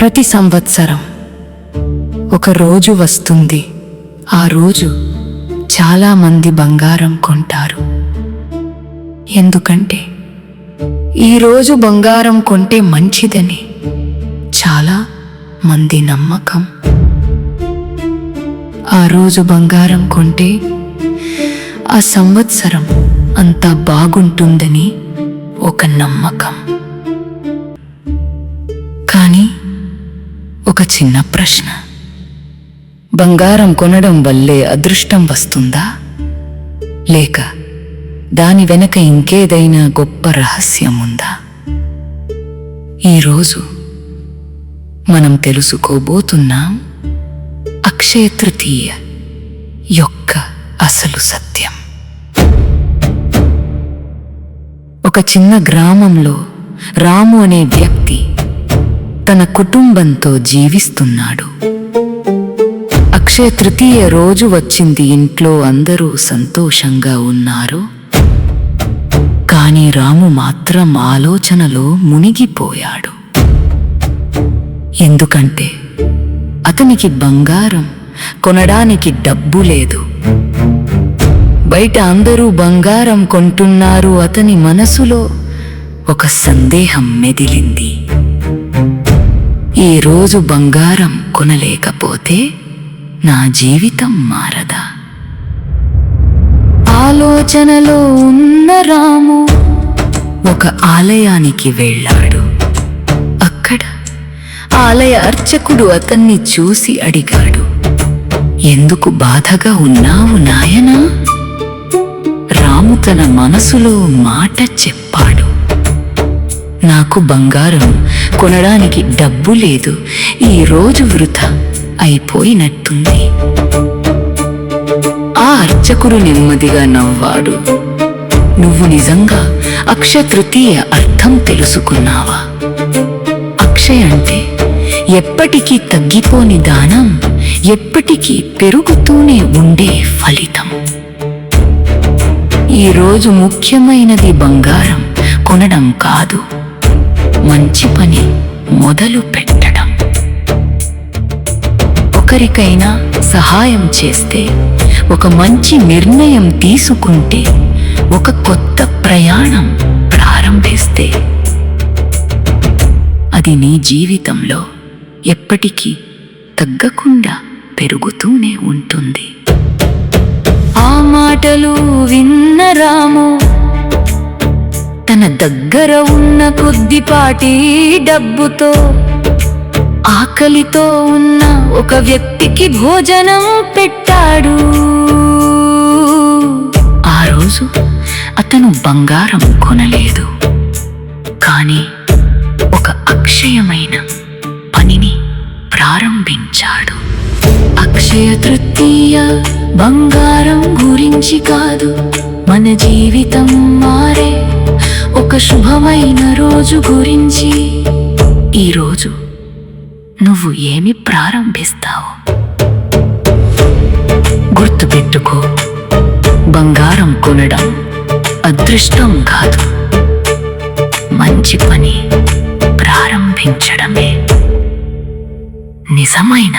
ప్రతి సంవత్సరం ఒక రోజు వస్తుంది. ఆ రోజు చాలా మంది బంగారం కొంటారు. ఎందుకంటే ఈ రోజు బంగారం కొంటే మంచిదని చాలా మంది నమ్మకం. ఆ రోజు బంగారం కొంటే ఆ సంవత్సరం అంతా బాగుంటుందని ఒక నమ్మకం. కానీ ఒక చిన్న ప్రశ్న, బంగారం కొనడం వల్లే అదృష్టం వస్తుందా, లేక దాని వెనక ఇంకేదైనా గొప్ప రహస్యం ఉందా? ఈరోజు మనం తెలుసుకోబోతున్నాం అక్షయ తృతీయ యొక్క అసలు సత్యం. ఒక చిన్న గ్రామంలో రాము అనే వ్యక్తి తన కుటుంబంతో జీవిస్తున్నాడు. అక్షయ తృతీయ రోజు వచ్చింది. ఇంట్లో అందరూ సంతోషంగా ఉన్నారు. కానీ రాము మాత్రం ఆలోచనలో మునిగిపోయాడు. ఎందుకంటే అతనికి బంగారం కొనడానికి డబ్బు లేదు. బయట అందరూ బంగారం కొంటున్నారు. అతని మనసులో ఒక సందేహం మెదిలింది. ఈ రోజు బంగారం కొనలేకపోతే నా జీవితం మారదా? ఆలోచనలో ఉన్న రాము ఒక ఆలయానికి వెళ్ళాడు. అక్కడ ఆలయ అర్చకుడు అతన్ని చూసి అడిగాడు, ఎందుకు బాధగా ఉన్నావు నాయనా? రాము తన మనసులో మాట చెప్పాడు, నాకు బంగారం కొనడానికి డబ్బు లేదు. ఈ రోజు వృథా అయిపోయినట్టుంది. ఆ అర్చకుడు నెమ్మదిగా నవ్వాడు, నువ్వు నిజంగా అక్షయ తృతీయ అర్థం తెలుసుకున్నావా? అక్షయ అంటే ఎప్పటికీ తగ్గిపోని దానం, ఎప్పటికీ పెరుగుతూనే ఉండే ఫలితం. ఈరోజు ముఖ్యమైనది బంగారం కొనడం కాదు, మంచి పని మొదలు పెట్టడం. ఒకరికైనా సహాయం చేస్తే, ఒక మంచి నిర్ణయం తీసుకుంటే, ఒక కొత్త ప్రయాణం ప్రారంభిస్తే అది నీ జీవితంలో ఎప్పటికీ తగ్గకుండా పెరుగుతూనే ఉంటుంది. ఆ మాటలు విన్న రాము తన దగ్గర ఉన్న కొద్దిపాటి డబ్బుతో ఆకలితో ఉన్న ఒక వ్యక్తికి భోజనం పెట్టాడు. ఆ రోజు అతను బంగారం కొనలేదు, కానీ ఒక అక్షయమైన పనిని ప్రారంభించాడు. అక్షయ తృతీయ బంగారం గురించి కాదు, మన జీవితం మారే ఒక శుభమైన రోజు గురించి. ఈరోజు నువ్వు ఏమి ప్రారంభిస్తావు? గుర్తుపెట్టుకో, బంగారం కొనడం అదృష్టం కాదు, మంచి పని ప్రారంభించడమే నిజమైన